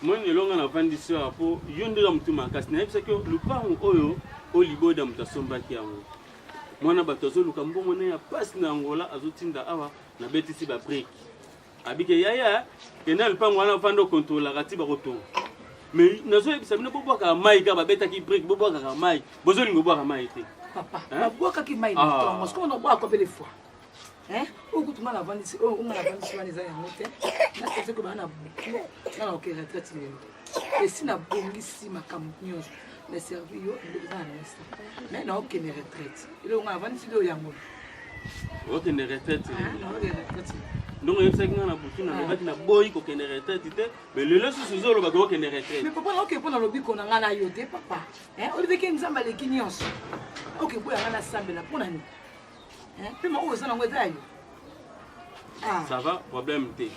Moi ni longa na vandi sur po yondera mutuma kasi na yebisa que le pango oyo oliboda mutasomba kiango. Mwana batozo luka mbongo na ya passe na Angola azotinda awa na betisi ba break. Abike yaya kena le pango wana vando contrôler rati ba koto. Mais nazo yebisa bino bobo ka mai ka ba beta ki break bobo ka mai. Bozo lingo bobo ka mai te. Papa, ba bobo ka ki mai na to. Parce qu'on boit combien de fois? Hein? Au goût mal avant ici, on a vendu sur les aïeux montés. Là, c'est que bana beaucoup. Là, on a retraite. Et si na bongi si ma campagnon, les services les années. Mais non, aucune retraite. Et là, on a vendu sur les aïeux. Aucune retraite. Non, aucune retraite. Donc, il y a des gens qui ont boy qui ont retraite, mais le laisse sous eux, ils ont retraite. Mais papa, on peut pas lobby qu'on a la yoté, papa. Hein? On dit qu'il nous a mal les quignons. Ok, vous avez la sable là pour l'année. Ça va, problème T.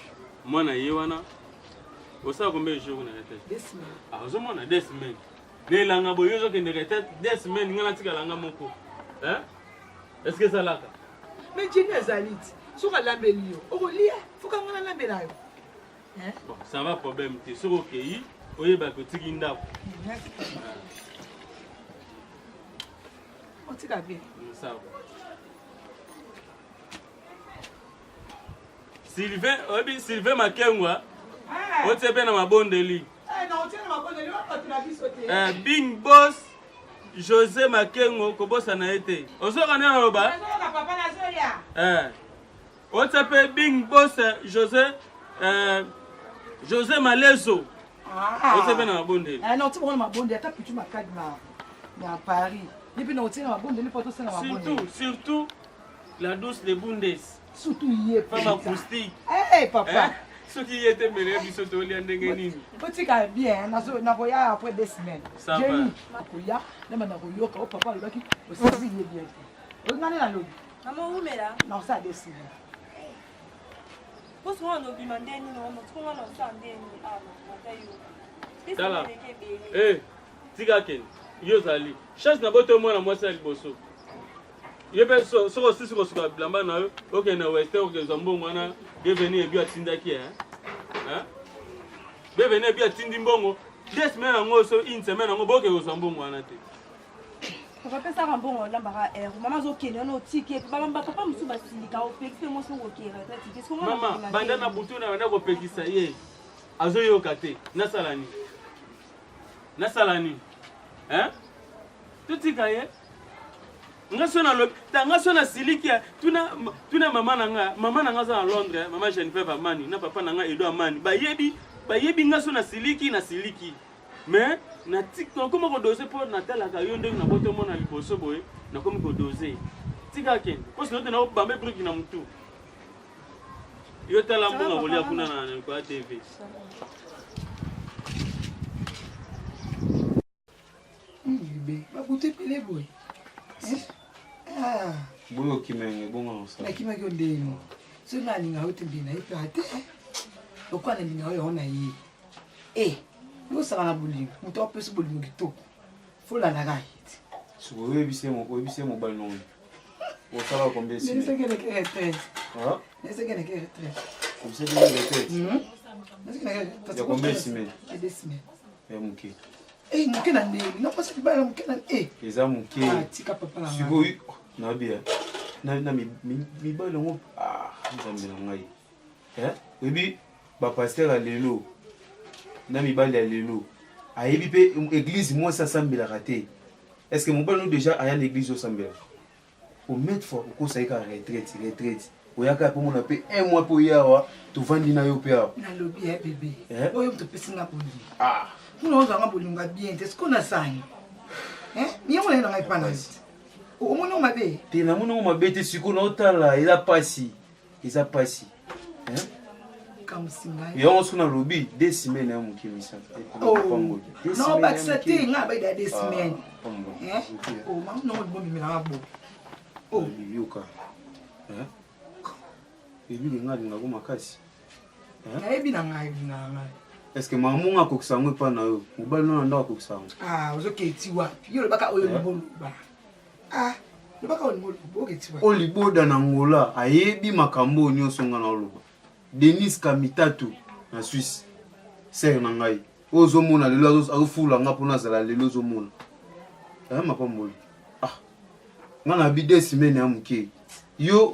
Moi, na yewana. Vous savez combien de jours on a retraite? 2 semaines. Ah, vous avez 2 semaines. Les langues boyozo qui ont retraite 2 semaines, nous avons tika langa moko. Hein? Est-ce que ça l'a? Mais Jenny Azalit, sur la bellio. Oh, lia, faut qu'on a la belle. Hein? Bon, ça va, problème T. Sur le pays, vous avez un petit guinda. On tika bien. Ça va. Sylvain Makengwa, on te bien dans ma bonne délit. Bing Boss, José Makengwa, Kobos en a été. On se rend à l'oba. On te Bing Boss, José Malezo. On te bien dans ma bonne délit. Non, tu vois ma bonne délit, tu m'as cadre à Paris. Et puis, on tient ma bonne délit pour tout ça. Surtout, la douce des Bundes. Surtout hier, papa acoustique. Eh, papa. Ce qui était meilleur, il s'est allé en dégainer. Petit cas bien, na voya après 2 semaines. Ça va. Makoya, na manakoyo ka papa le baki, o sabi bien. O ngane na lobi. Maman où mais là? Non, ça 2 semaines. Pour moi on obima ndeni no mo tko wana sa ndeni Tala. Eh, tika ken. Yo zali. Chance na boto mo na moi ça liboso. Yebe so aussi sur le blamba na yo OK na western OK zambongo wana deveni ebi atindaki hein deveni ebi atindi mbongo 2 semaines ngo so une semaine ngo boke ko zambongo wana te papa pesa rambongo lambara maman zo kenya no tiki papa musu ba sindika o peki mo so ko kera tati qu'est-ce qu'on maman banda na butu na banda ko pekisa ye azo yo kate na salani hein tout ikaye Ngasona silikia tuna mama nanga za Londres mama Geneviève Amani na papa nanga Edo Amani bayebi ngasona siliki na siliki mais na TikTok comment ko doser pour na tela ka yonde na boto mona liboso boy na comme ko doser tika ken parce que na bambe bruki na mutu yo tela mbonga bolia kuna na kwa TV ba bute pele boy. Ah, boyo kimenge bongo ça. Na kimenge ondeni. So na ninga hote mbina ipate. Okwana ninga yo ona yi. Yo sala buli. Muto apesi buli ngito. Fola na right. So we bise mo balnon. O sala combien si? Nese kene ke retraite. Ah? Nese kene ke retraite. Comme c'est bien retraite. Nese kene ke. Ya combien si men? 2 semaines. Ya muke. Muke na ndeni. Na pasi bala muke na Eza muke. Ah, tika papa na. Sigo na bia. Na mi bala ngo nzambe na ngai. Webi ba pasteur a lelo. Na mi bala lelo. Ayebi pe église moi ça sambela raté. Est-ce que mon bala nous déjà aya l'église au sambela? Au mettre fort ko ça ka retraite. Oyaka pour mon appel 1 mois pour yawa tu vandi na yo pe ya. Na lobi bébé. Oyo mto pesi na boli. Nous avons besoin de bien. Est-ce qu'on a ça? Nous avons besoin de bien. Au moins, on m'a dit. Tu n'as pas bête sur qu'on a il a passé. Il a passé. Comme si il y a un lobby 2 semaines à mon qui me sent. Non, pas ça. Tu n'as pas 2 semaines. Oh, maman, non, bon, mais là, bon. Oh, Yoka. Et lui, il a dit que makasi. Est-ce que maman a cook sangue pas na yo? Mobile no anda cook sangue. Ozoketi wapi? Yo le baka oyo libolo ba. Le baka oyo libolo oketi wapi? Oliboda na Angola ayebi makambo nyonso nga na oloba. Denis Kamitatu na Suisse. Ser na ngai. ozomona lelo azofula nga mpona azala lelo ozomona ayama pa moli nga na bi 2 semaines ya moke yo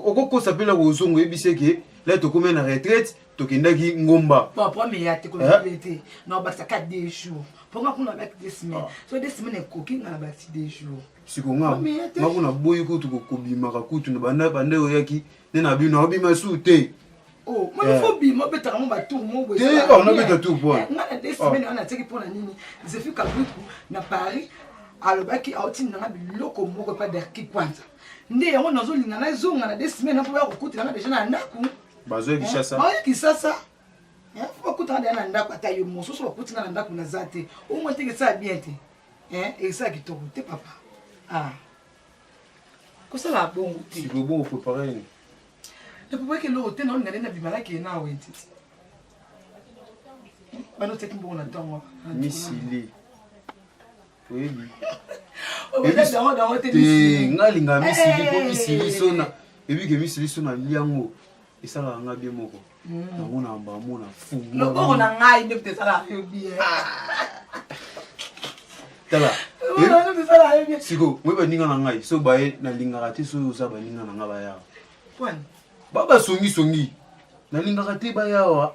okokosa mpe na kozongo oyebisi eke la tokomi na retraite tokendaki ngomba premier ya te kolete na basaka 2 jours ponga kuna ba 2 semaines so 2 semaines ekoki nga na ba 2 jours sikonga makuna boyi kutu kokobimaka kutu na banda oyaki ne na bino obima su te oh moi faut bima betaka mo batour mo boye te on a beta tout point nga na 2 semaines on a teki pona nini je fais kabuku na Paris alobaki autina nga biloko moko pa derki kwanza nde yango nazolinga na zonga na 2 semaines mpo ya kokutela nga deja na ndaku bazoye kishasa kisasa faut bakutana na ndaku ata yo mosusu bakutina na ndaku na za te omwe teke sa bien te eza kitoko te papa kosala bongo te siko bongo préparé ni ne papa ke lo te na olinga na bimala ke na wenti bano teki mbongo na ntongo misili oyebi ngalinga misili mpo misili sona ebike misili sona liango esalaka nga bie moko nango na mbamona loboko na ngai nde peut esalaka yo bien tala siko moye baninga na ngai so baye nalingaka te soyo oza baninga na nga bayawa babasongisongi nalingaka te bayawa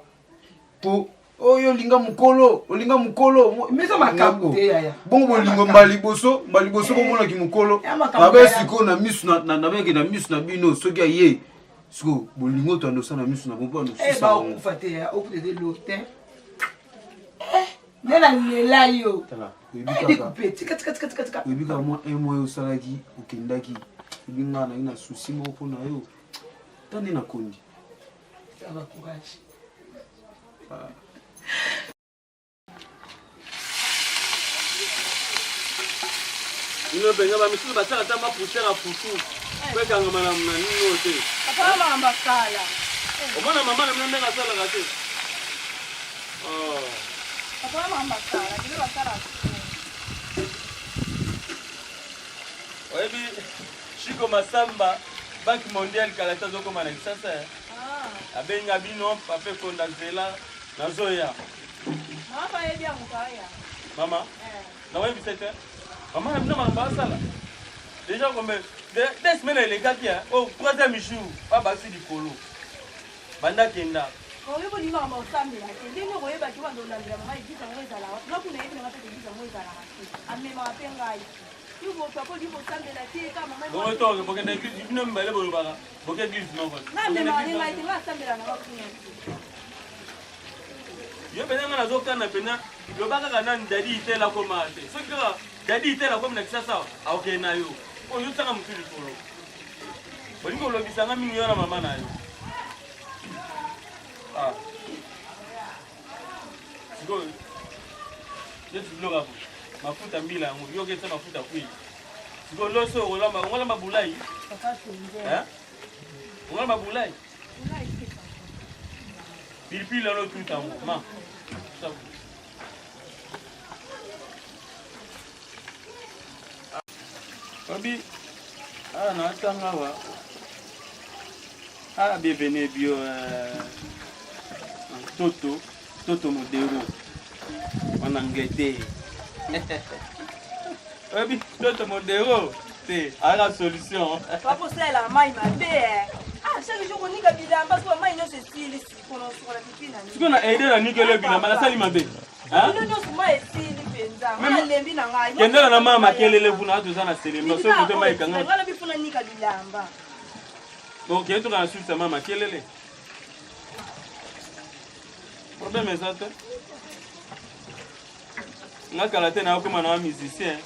po oyo olinga mokolo mesa makambo te yaya bongo bolingo mbaliboso bomonaki mokolo nabe siko na misu nabeke na misu na bino soki aye siko bolingo to andosa na misu na bombo anosusa okufa te yaya okutete lo te nde na lela yo oyebika mwa moye osalaki okendaki ebi nga nangi na susi moko mpona yo ta nde nakondi ino benga bamisusu basala ta mapoussière ya futu kwekangama na nino te omona mama na mino ndenge asalaka te oyebi Chico Masamba banque mondiale kala ta azokoma na kisasa abenga bino pape konda nzela nazoya mama naoyebisa te mama na bino makambo asala déjà kombe 2 semaines elekaki au 3e jour babasi likolo banda kenda bokende bino mibale bolobaka boke église moko yo pena nga nazokana pena loba kaka nani dadi itela koma te soki kaka dadi itela komi na kisasa aokende na yo oyo otanga motu likolo bolingi olobisanga mingi yo na mama na yo sikoyo neti biloko mafuta mbila yango yoki ete mafuta kwili sikoyo loso ongolamba bulai ongolamba bulai pilipili ano tuta yango ma obi na atanga wa bienvenue bio Toto Modero en Angleterre. Oui, Toto Modero, c'est la solution. Pas pour ça, la maille m'a fait. Chaque jour, on dit que Bidam, parce que moi, il y a ce style ici pour la pipine. Tu connais aidé la nickel le Bidam, la salle m'a fait. Hein? Non, non, moi, c'est le Benza. Moi, je l'aime bien. Quelle est la maman qui est le bouna de ça, c'est le morceau de Maïka. Je vais aller pour la nickel Bidam. Ok, tu as su sa maman, quelle est? Problème est ça, nga kalaté na okoma na musicien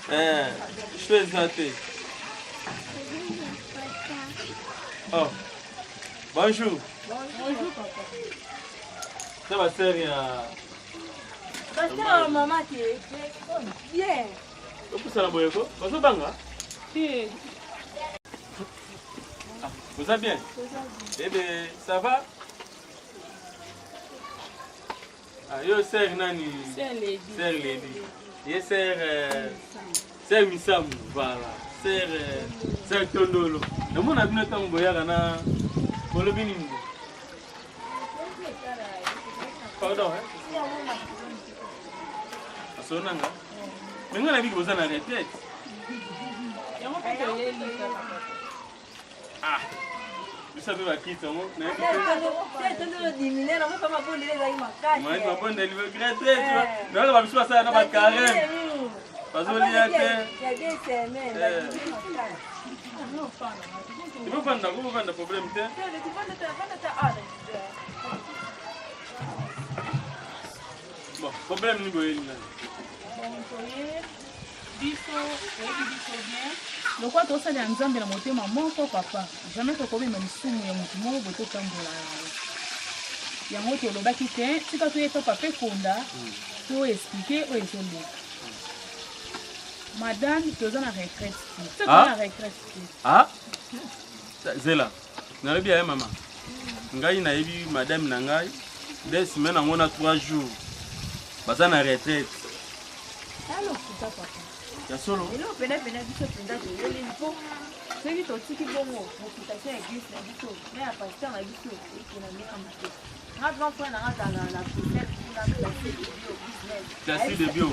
je fais ça. Oh, bonjour. Bonjour, papa. Ça va servir. Parce que maman qui est bien. Vous allez boire quoi? Vous banga? Si. Vous allez bien? Eh bien, ça va? Yo sœur nani? Sœur Lady. Ye sœur Misamu, voilà. Sœur Tondolo. Le monde a bien tant boyara na bolobi ningo. Pardon, hein? Asonanga. Mais on a vu que vous en avez retraite. Ah, vous savez pas qui c'est moi? Moi, je vais prendre des livres retraite, tu vois. Mais on va me faire ça dans ma carrière. Parce que tu peux prendre un problème, bon, problème nous voyons. Le quoi tout ça les ensemble la montée maman papa jamais que comme même sumu ya mutu mo boto tambola ya moto lo bakite tika to yeto papa konda to expliquer o ezolo madame tu es en retraite c'est quoi la retraite Ah Zela na bien maman ngai na yebi madame na ngai des semaines on a 3 jours baza na retraite alors c'est ça papa ya solo elo pena biso penda de limpo c'est vite aussi qui bon occupation église na biso mais à pasteur na biso et na meka mpo na grand frère na la prière na la business classe de bio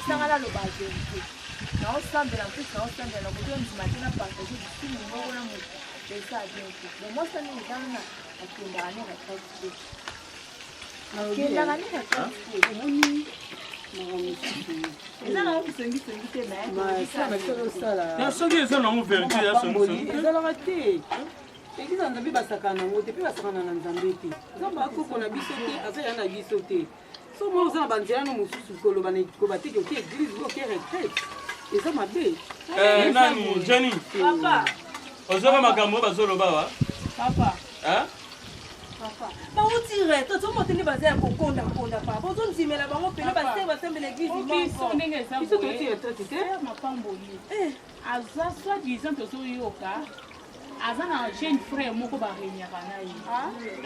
ça là le bazé na ensemble la plus na ensemble na boto ndi matina partager du film ngo na mo c'est ça bien mais moi ça n'est pas na akenda na retraite kenda na retraite soki eza nango vérité ya ezalaka te eglize ya nzambe basaka nango te mpe basakana na nzambe te nzambe akoko na biso te aza ya na biso te so moi oza na banzela no mosusu koloba te oke eglize oke retraite eza mabe nani jeni ozoka makambo bazoloba wa papa bautire tozomoteli baza ya kokondakonda papa ozondimela bango pene base basembela église biso ndenge eza biso toti retraite te mapamboli aza soit disant tozoyoka aza na jeune frère moko bareuniaka na ye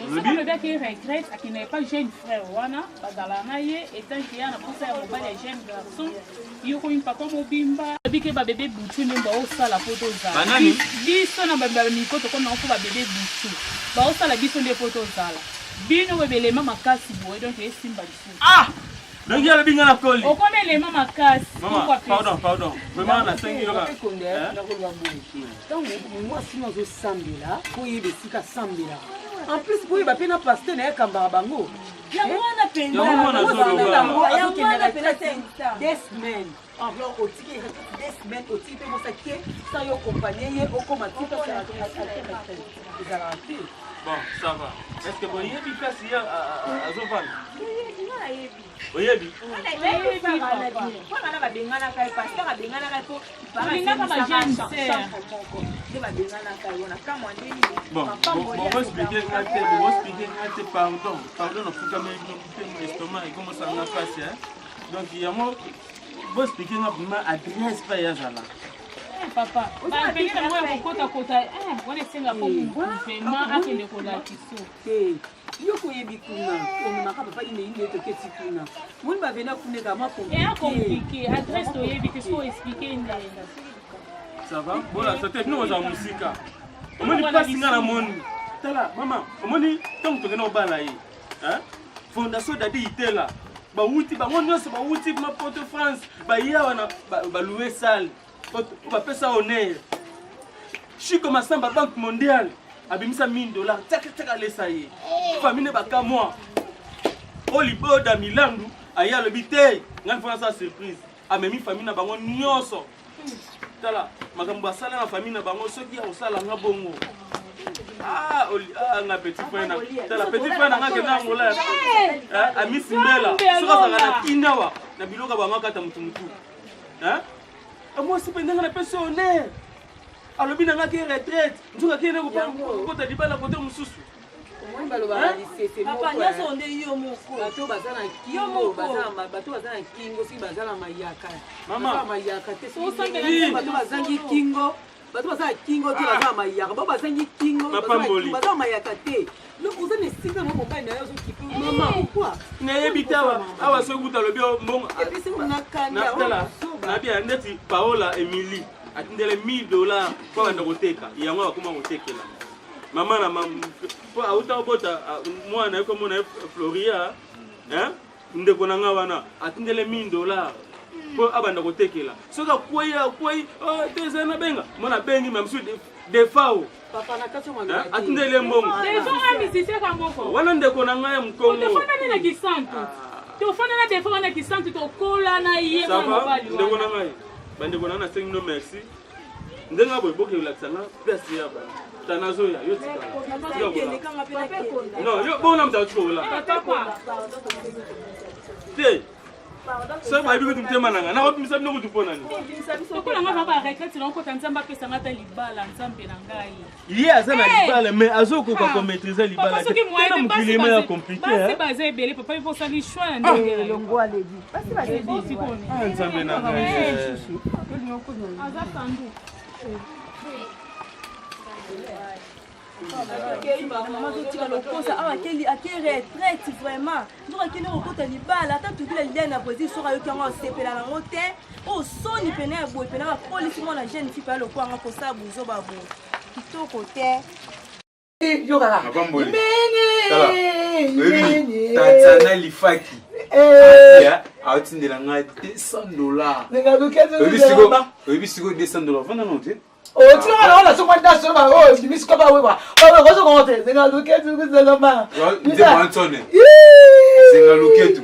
osoki olobaki retraite akendaka pa jeune frère wana bazala na ye etanke ya na posa ya mobali ya jeune garçon yokomi papa mobimba obike babebe butu nde baosala po tozala biso na bamiko tokona mpo babebe butu baosala biso nde po tozala bino bebelema makasi boye donc esimba lisusu donc yala binga na koli okona elema makasi pardon vraiment na sengi yoka ntango mwasi no azosambela po oyeba esika asambela en plus po oyeba mpe na paster na ye akambaka bango yango wana azokende retraite 2 semaines alors otiki 2 semaines otiki mpe mosake sa yo kompanie ye okoma tika ezalaka te bon ça va est-ce que boyebi place ya azovanda oyebi wana babenganaka ye paster abenganaka po olingaka bajeune sere nde babenganaka ye wana kamwa ndeni bon expliquer ngate pardon nafukami mpe estomac ekomosanga pasi donc yango expliquer nga vraiment adresse pa yazala papa bapengena ngo ya kokotakota wana esenga po vraiment akende kolakisa te yo koyebi kuna omemaka papa ineinde toketi kuna moni bavena kuneka ma compliqué adresse toyebi te so expliquer ndenge ça va bola sote bino kozala mosika omoni mpasi nga na moni tala mama omoni ntango tokenda kobala ye fondation dadi itela bawuti bango nyonso bawuti ma Port de France baya wana balouer salle bapesa honneur Chico Massamba Banque Mondiale abimisa $1000 taka alesa ye famille bakamwa Oliboda Milandu aya lobi te ngani fona sa surprise amemi famille na bango nyonso tala makambo asala na famille na bango soki osala nga bongo nga petit frère na tala petit frère na nga kena ngola amisimbela soka saka na kinawa na biloka bango kata mutu moi si pendant la personne alobi na nga ke retraite nzuka kene kokota libala kote mosusu omoni balobaka lisese papa nyonso nde yo moko bato baza na kingo soki baza na mayaka te bato bazangi kingo bato baza na kingo te baza na mayaka bao bazangi kingo baza na mayaka te oza na esika mo mobali na yo ozokipe mama pourkui nayebi te awa soki kuta alobi mbongo epesi monakanda nabia ndeti paola emili atindele $1000 mpo banda koteka yango bakoma kotekela mama na mpo auta kobota mwana ye komona ye Floria ndeko na nga wana atindele $1000 po abanda kotekela soka kwai teza na benga mona bengi même sur des fao papa na kaso atindele mbongo dezo amisise ka moko wana ndeko na nga ya mkongo tofana na kisantu tofana na defo na kisantu tokola na ye na mobali ndeko na nga bandeko na sengi no merci ndenga boy boke relaxanga pesi ya ba tanazo ya yo tika non yo bona mtachiko la papa te so ba bibi tumtema nanga na ko tumisa bino kutupona ni tokola nga baba retraite na ko tanzamba pesa ngata libala nzambe na ngai ye azana libala mais azoko ko maîtriser libala tena mukilema ya compliqué basi baze ebele papa il faut ça les choix ndenge longo alebi basi baze nzambe na ngai azatandu retraite vraiment nzoka akende kokota libala ata tukila lilia na brésil soki ayoki yango asepela nango te oyo soni pene ya boye pene bakolisi mwana jeune fille paya lokwanga kosala buzo babo kitoko te tatana lifaki aotindela nga $200 oyebi siko $200 vanda no te otina so kwanda so ba o dimisi ko ba wewa o ko so ko te zinga luketu kuzela ma nze mwantone zinga luketu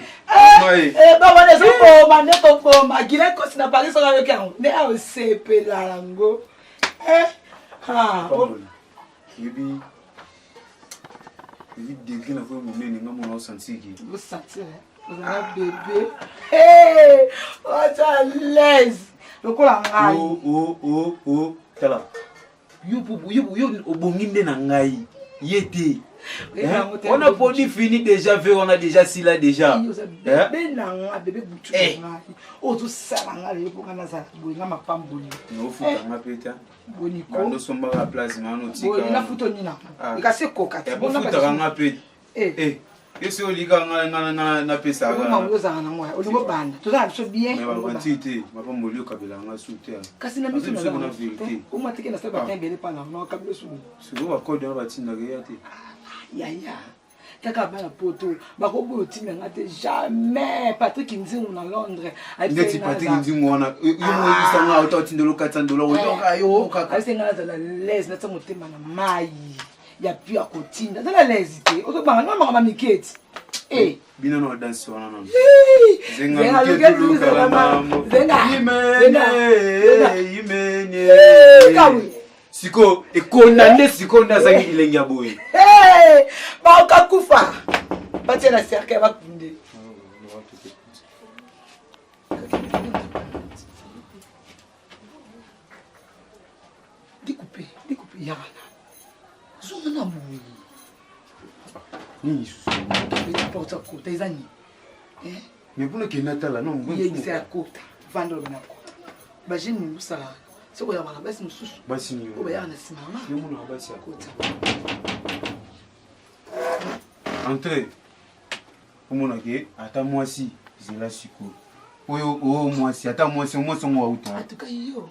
ba wane so ko mane to ko magile ko sina pali so ga yo ne a sepela lango yebi dégri na ko mo meni nga mo santiki vous sentez un bébé what a laisse lokola ngai tala yo obongi nde na ngai yete on a poni fini déjà fait on a déjà si là déjà bébé nanga bébé butu ngai o to sala ngai yo kokana za boinga mapamboli no futa ngapeta boni ko ndo somba la place na no tika boni na futo nina ikase kokati bona futa ngapeta Ese oliga na pesa ga. Mama uzanga na moya. Oligo banda. Tuzana so bien. Mais ba quantité, mapa molio kabela nga sute. Kasi na biso na vérité. Uma teke na sa ba tembele pa na no kabelo su. Siko ba code na ba tinda ga yate. Ya. Kaka bana poto. Ba ko bo tinda ngate jamais. Patrick Nzingu na Londres. Ndeti Patrick Nzingu wana. Yo mo isanga auto tinda lo $400. Oyo yo kaka. Asi ngala za la les na tsa motema na mai. Ya pia kotinda zala lezite otobanga na mama miketi bina no dance wana no zenga miketi zenga imene kawi siko ekona nde siko ndazangi ilenga boy ba okakufa batia na cercle bakunde découper yana Zona mouille. Ni sou. Mais porte à côté des années. Mais pour le Kenata là non. Il est à côté. Vendre na côté. Ba j'ai nous ça là. C'est quoi la base nous sous. Ba sini. O ba yana simama. Yo mona ba si à côté. Entrez. Pour mon ok, ata moi si, c'est là siko. Oyo moi si ata moi si moi son wa uta. En tout cas yo.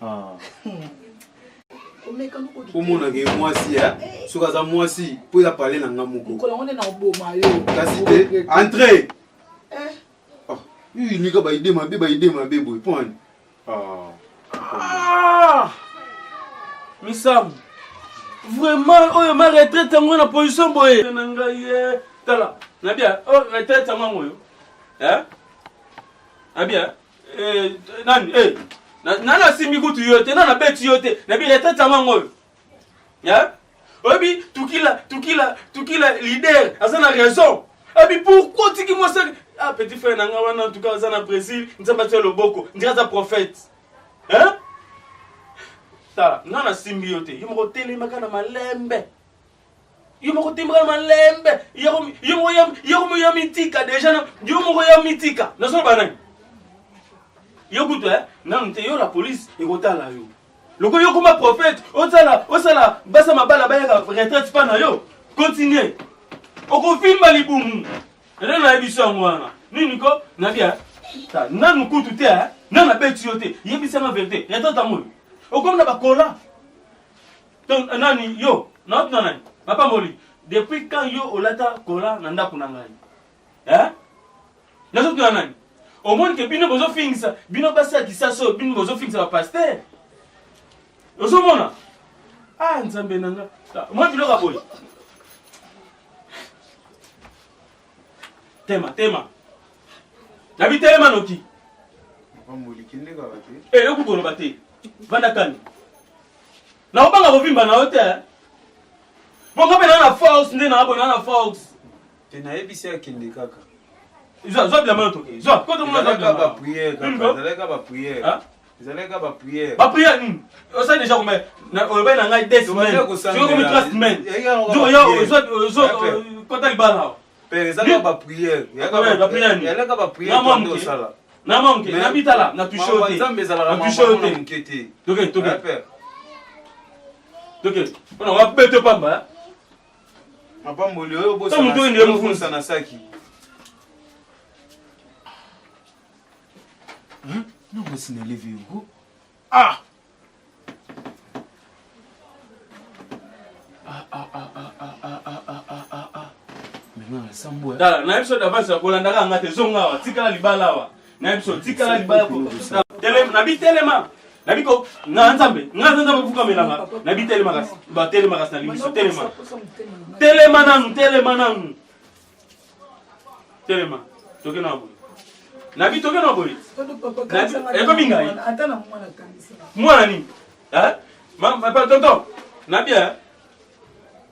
Omona ke mwasi ya sokaza mwasi po ya parler na ngamoko kola ngone na oboma yo kasi te entrez ni ka ba idée mabe boy point Misam vraiment oyo ma retraite ngo na position boye na ngai tala na bien retraite ngo yo abia nani nana simbi kutu yote nana beti yote na bi retraite mango ya obi tukila leader azana raison abi pourquoi tiki moi ça petit frère nanga wana en tout cas azana Brésil nzamba tshelo loboko ndiraza prophète tala nana simbi yote yimo tele makana malembe yimo timba malembe yimo mitika déjà yimo mitika na so banani yo kutu nante yo la police ekotala yo loko yo kuma prophète osala basa mabala bayaka retraite pa na yo continue okofimba libumu na yebiso yango wana nini ko na bia nanu kutu te nana beti yo te yebisa na vérité retraite amoyo okomna bakola donc nani yo na nani papa moli depuis quand yo olata kola na ndako na ngai nazo tuna nani omoni ke bino bozo fingisa bino basa kisaso bino bozo fingisa ba pasteur ozomona nzambe nanga moi biloko boy tema nabi telema noki ekubono bate vanda kani na obanga kovimba na ote bonga pe na force nde na abona na force te na ebisi akende kaka zwa bila mano toke zwa kote mona zwa ba prière ezalaka ba prière ba prière nini osa déjà comme na obe na ngai 2 semaines tu comme 3 semaines yo zo kota libala père ezalaka ba prière yalaka ba prière ndo sala na manke na bitala na touché au thé toke on va péter pamba mapamboli oyo bosa na saki non mais c'est levé go maintenant sambo dala na episode d'avance kolandaka ngate zongawa tikala libala wa na episode tikala libala ko tele na bitelema na biko na nzambe fuka melanga na bitelema kasi ba telema kasi na limiso telema nanu toke na boy na bitoke na boy eko mingai atana mwana kanisa mwana nini ma tonton na bien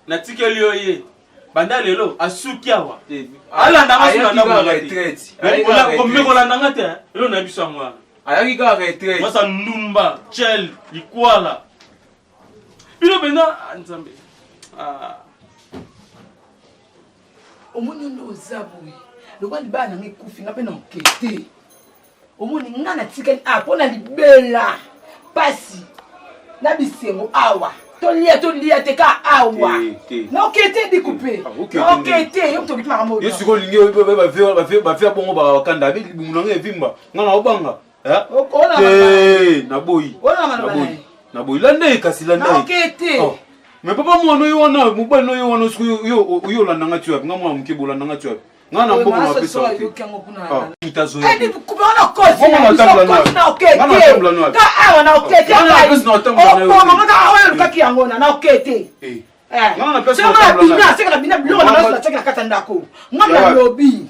na tikeli oye banda lelo asuki awa alanda ngasuna na mwana retraite kolanda ngate elo na biso mwana ayaki ka retraite masa ndumba chel likwala bino bena nzambe omoni ndo ozaboye lokwa libala nange kufi nga mpe na okete omoni nga na tikali mpo na libela pasi na bisengo awa tolia te ka awa na okete dikupe na okete yo mtoki tumaka moyo yesu ko lingi bafia bongo bakanda abi munanga evimba nga na obanga na boyi na boyi lande kasi lande na okete mais papa mwana oyo wana mobali oyo wana siku yo olandanga ti wapi nga mwana moke bolandanga ti wapi nga na mbongo na pesa te edi kubona kosi na okete ka awa na okete okoma nga awa lukaki yango na okete sekala bina biloko na naso natekela kata ndako nga na lobi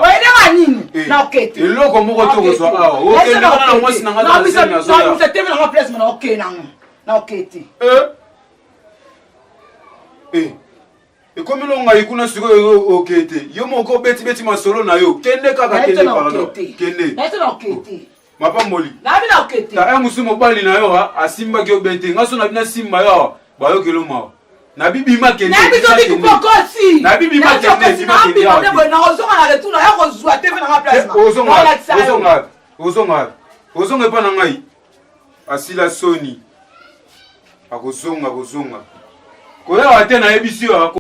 oyedenga nini na okete eloko moko tokozwa awa okendekana mwasi nanga nabiseteve nanga place na okee nango na okete ekomi longai kuna sikoyo okete yo moko beti masolo na yo kende kaka kende parano kende mapamboli ta musu mobali na yo asimbaki obete ngaso na bina simba yo bayokelo mawa na bibima kende na bibima kende ozonga epa na ngai asila soni akozonga koya te na yebisi yo